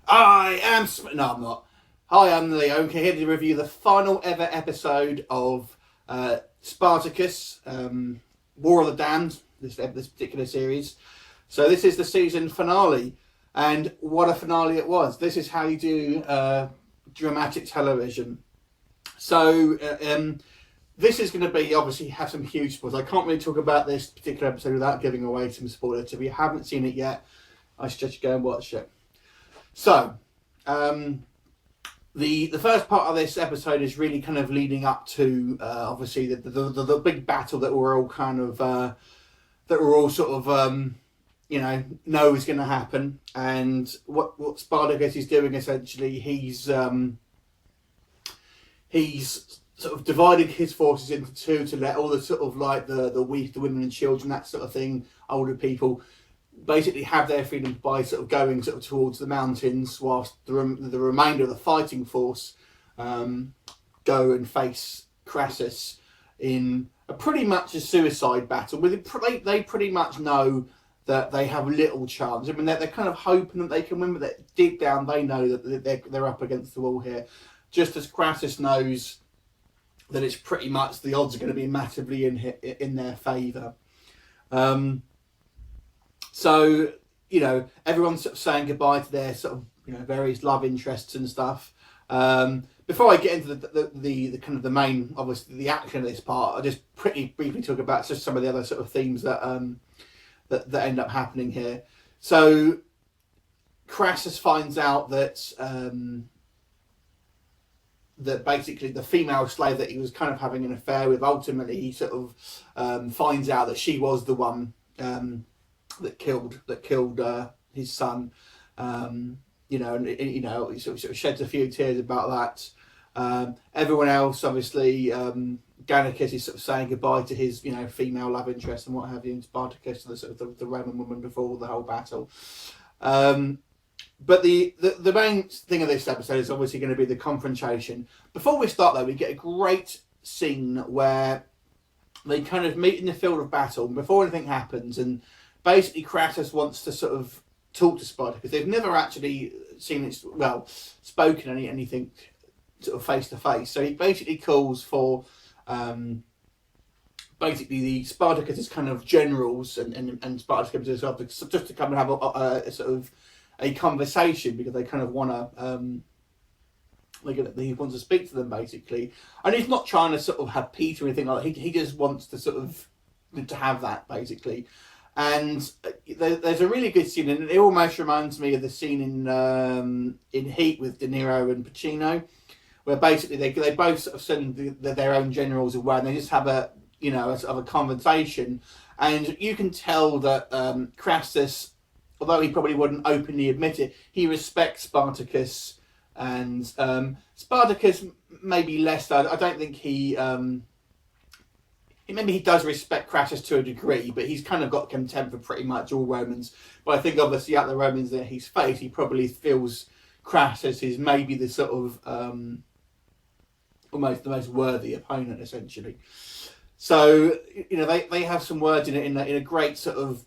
No, I'm not. Hi, I'm Leo. I'm here to review the final ever episode of Spartacus, War of the Damned, this particular series. So this is the season finale, and what a finale it was. This is how you do dramatic television. So this is going to be, obviously, have some huge spoilers. I can't really talk about this particular episode without giving away some spoilers. If you haven't seen it yet, I suggest you go and watch it. So, the first part of this episode is really kind of leading up to obviously the big battle that we're all kind of that we're all sort of know is going to happen. And what Spartacus is doing, essentially, he's sort of divided his forces into two to let all the sort of like the weak, the women and children, that sort of thing, older people, basically have their freedom by sort of going sort of towards the mountains, whilst the remainder of the fighting force go and face Crassus in a pretty much a suicide battle. They pretty much know that they have little chance. I mean, they're kind of hoping that they can win, but deep down they know that they're up against the wall here. Just as Crassus knows that it's pretty much the odds are going to be massively in their favour. So, everyone's sort of saying goodbye to their sort of, various love interests and stuff. Before I get into the kind of the main, obviously, the action of this part, I'll just pretty briefly talk about just some of the other sort of themes that that end up happening here. So, Crassus finds out that that basically the female slave that he was kind of having an affair with, ultimately he sort of finds out that she was the one that killed his son, and he sort of sheds a few tears about that. Everyone else, obviously, Gannicus is sort of saying goodbye to his female love interest and what have you, and Spartacus, the sort of the Roman woman before the whole battle. But the main thing of this episode is obviously going to be the confrontation. Before we start, though, we get a great scene where they kind of meet in the field of battle before anything happens, and basically Crassus wants to sort of talk to Spartacus. They've never actually seen it, spoken anything sort of face to face. So he basically calls for basically the Spartacus's kind of generals and Spartacus himself just to come and have a sort of a conversation, because they kind of want to he wants to speak to them, basically. And he's not trying to sort of have peace or anything like that. He just wants to sort of to have that, basically. And there's a really good scene, and it almost reminds me of the scene in Heat with De Niro and Pacino, where basically they both sort of send their own generals away, and they just have a sort of a conversation. And you can tell that Crassus, although he probably wouldn't openly admit it, he respects Spartacus, and Spartacus maybe less. I don't think he maybe he does respect Crassus to a degree, but he's kind of got contempt for pretty much all Romans. But I think obviously out of the Romans that he's faced, he probably feels Crassus is maybe the sort of almost the most worthy opponent, essentially. So they have some words in a great sort of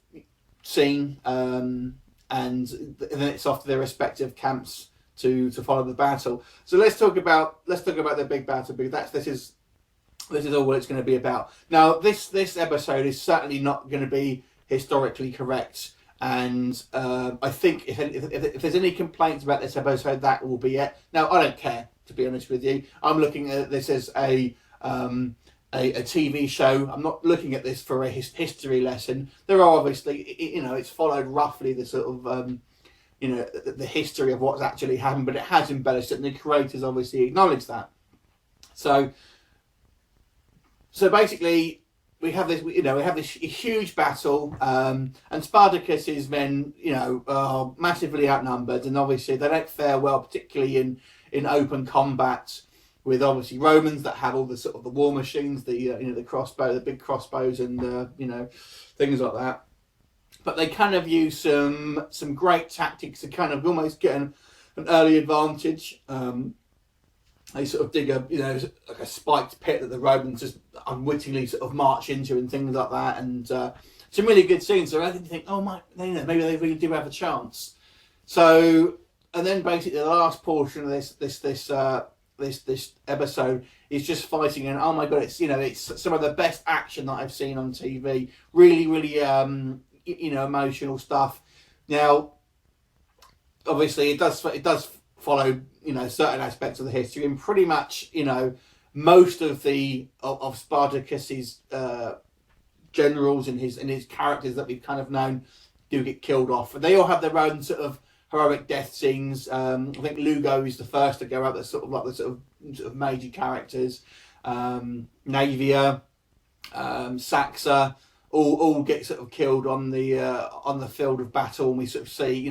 scene, and then it's off to their respective camps to follow the battle. So let's talk about the big battle, because this is all what it's going to be about. Now, this episode is certainly not going to be historically correct, and I think if there's any complaints about this episode, that will be it. Now, I don't care, to be honest with you. I'm looking at this as a TV show. I'm not looking at this for a history lesson. There are obviously, it's followed roughly the sort of, the history of what's actually happened, but it has embellished it, and the creators obviously acknowledge that. So basically, we have this huge battle, and Spartacus's men, are massively outnumbered, and obviously they don't fare well, particularly in open combat, with obviously Romans that have all the sort of the war machines, the the big crossbows, and things like that. But they kind of use some great tactics to kind of almost get an early advantage. They sort of dig like a spiked pit that the Romans just unwittingly sort of march into and things like that, and some really good scenes. So I think, maybe they really do have a chance. So then basically the last portion of this episode is just fighting, and oh my god, it's it's some of the best action that I've seen on TV. Really emotional stuff. Now, obviously, it does follow certain aspects of the history, and pretty much most of Spartacus's generals and his characters that we've kind of known do get killed off, and they all have their own sort of heroic death scenes. I think Lugo is the first to go out. That's sort of like the sort of major characters. Navia, Saxa, all get sort of killed on the field of battle, and we sort of see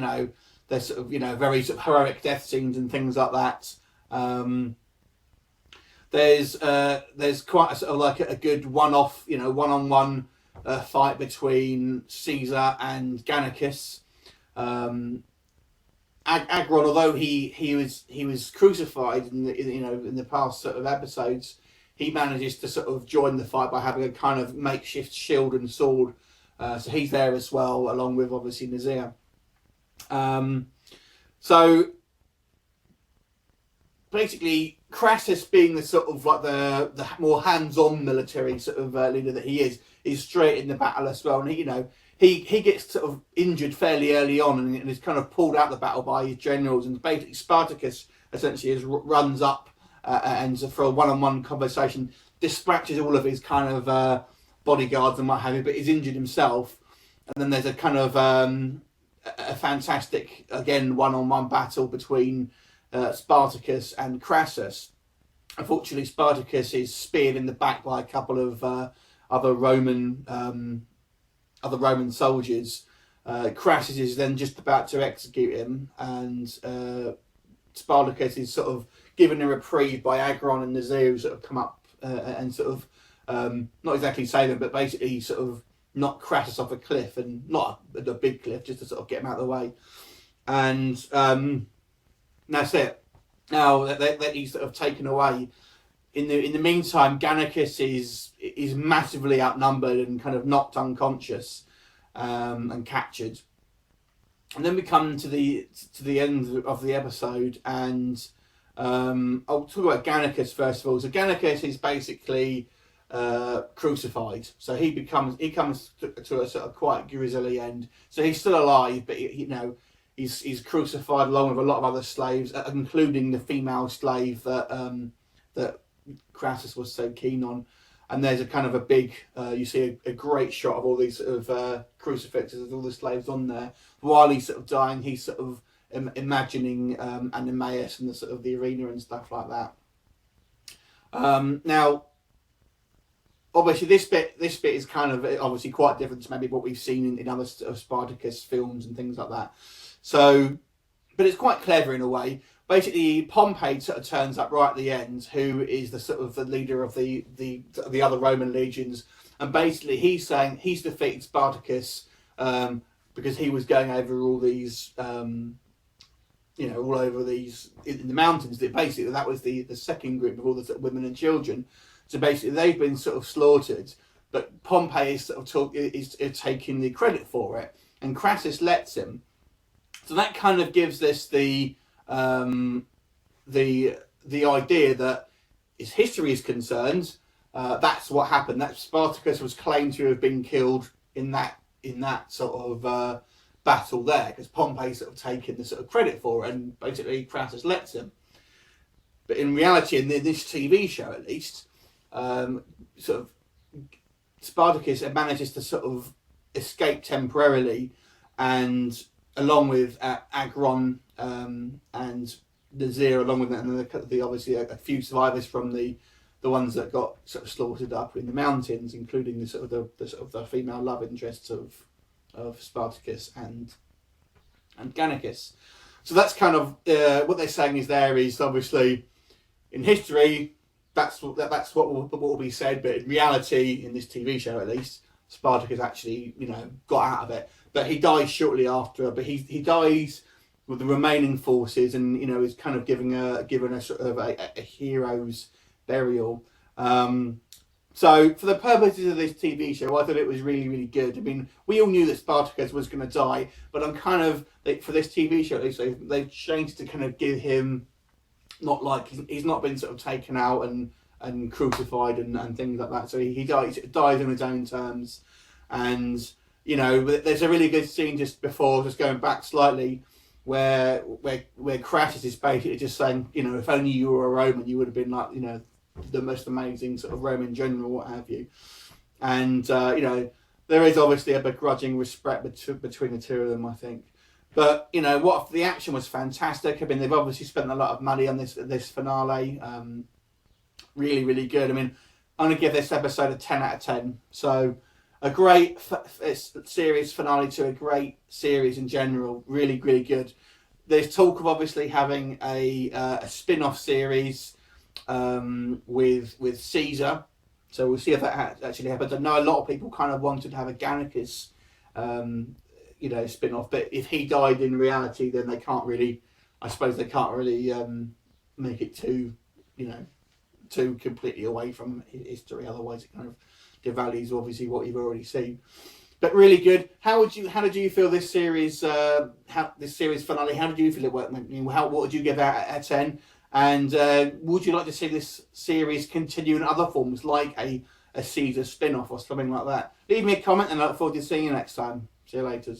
their sort of very sort of heroic death scenes and things like that. There's quite a sort of like a good one-off, one-on-one fight between Caesar and Gannicus. Agron, although he was crucified in the past sort of episodes, he manages to sort of join the fight by having a kind of makeshift shield and sword. So he's there as well, along with obviously Nazir. So basically, Crassus, being the sort of like the more hands-on military sort of leader that he is straight in the battle as well, and he gets sort of injured fairly early on, and is kind of pulled out of the battle by his generals, and basically Spartacus essentially runs up and for a one-on-one conversation dispatches all of his kind of bodyguards and what have you, but he's injured himself. And then there's a kind of a fantastic, again, one-on-one battle between Spartacus and Crassus. Unfortunately, Spartacus is speared in the back by a couple of other Roman soldiers. Crassus is then just about to execute him, and Spartacus is sort of given a reprieve by Agron and Nazir, who sort of come up and sort of not exactly save him, but basically sort of knock Crassus off a cliff, and not a big cliff, just to sort of get him out of the way. And that's it. Now that he's sort of taken away. In the meantime, Gannicus is massively outnumbered and kind of knocked unconscious and captured. And then we come to the end of the episode, and I'll talk about Gannicus first of all. So Gannicus is basically crucified. So he comes to a sort of quite grisly end. So he's still alive, but he's crucified along with a lot of other slaves, including the female slave that Crassus was so keen on. And there's a kind of a big, you see a great shot of all these sort of crucifixes with all the slaves on there. While he's sort of dying, he's sort of imagining Animaeus and the sort of the arena and stuff like that. Now, obviously, this bit is kind of obviously quite different to maybe what we've seen in other sort of Spartacus films and things like that. So, but it's quite clever in a way. Basically, Pompey sort of turns up right at the end, who is the sort of the leader of the other Roman legions, and basically he's saying he's defeated Spartacus because he was going over all these, all over these in the mountains. That basically that was the second group of all the sort of women and children. So basically they've been sort of slaughtered, but Pompey is sort of is taking the credit for it, and Crassus lets him. So that kind of gives this the idea that, as history is concerned, that's what happened. That Spartacus was claimed to have been killed in that sort of battle there, because Pompey sort of taken the sort of credit for it, and basically Crassus lets him. But in reality, in this TV show at least, sort of Spartacus manages to sort of escape temporarily, and along with Agron and Nazir, along with the obviously a few survivors from the ones that got sort of slaughtered up in the mountains, including the female love interests of Spartacus and Gannicus. So that's kind of what they're saying is obviously in history that's what will be said, but in reality, in this TV show at least, Spartacus actually got out of it. But he dies shortly after. But he dies with the remaining forces, and is kind of given a sort of a hero's burial. So So for the purposes of this TV show, I thought it was really, really good. I mean, we all knew that Spartacus was going to die, but I'm kind of, for this TV show, they've changed to kind of give him, not like, he's not been sort of taken out and crucified and things like that. So he dies on his own terms. And, you know, there's a really good scene just before, just going back slightly, where Crassus is basically just saying, you know, if only you were a Roman, you would have been like, you know, the most amazing sort of Roman general, what have you. And, you know, there is obviously a begrudging respect between the two of them, I think. But, you know, what the action was fantastic. I mean, they've obviously spent a lot of money on this finale. Really, really good. I mean, I'm going to give this episode a 10 out of 10. So, a great series finale to a great series in general. Really, really good. There's talk of obviously having a spin-off series with Caesar, so we'll see if that actually happens. I know a lot of people kind of wanted to have a Gannicus you know, spin-off, but if he died in reality, then they can't really, I suppose they can't really make it too, you know, too completely away from history, otherwise it kind of devalues obviously what you've already seen. But really good. How did you feel this series this series finale, how did you feel it worked? I mean, what would you give out at 10? And would you like to see this series continue in other forms, like a Caesar spin-off or something like that? Leave me a comment and I look forward to seeing you next time. See you later.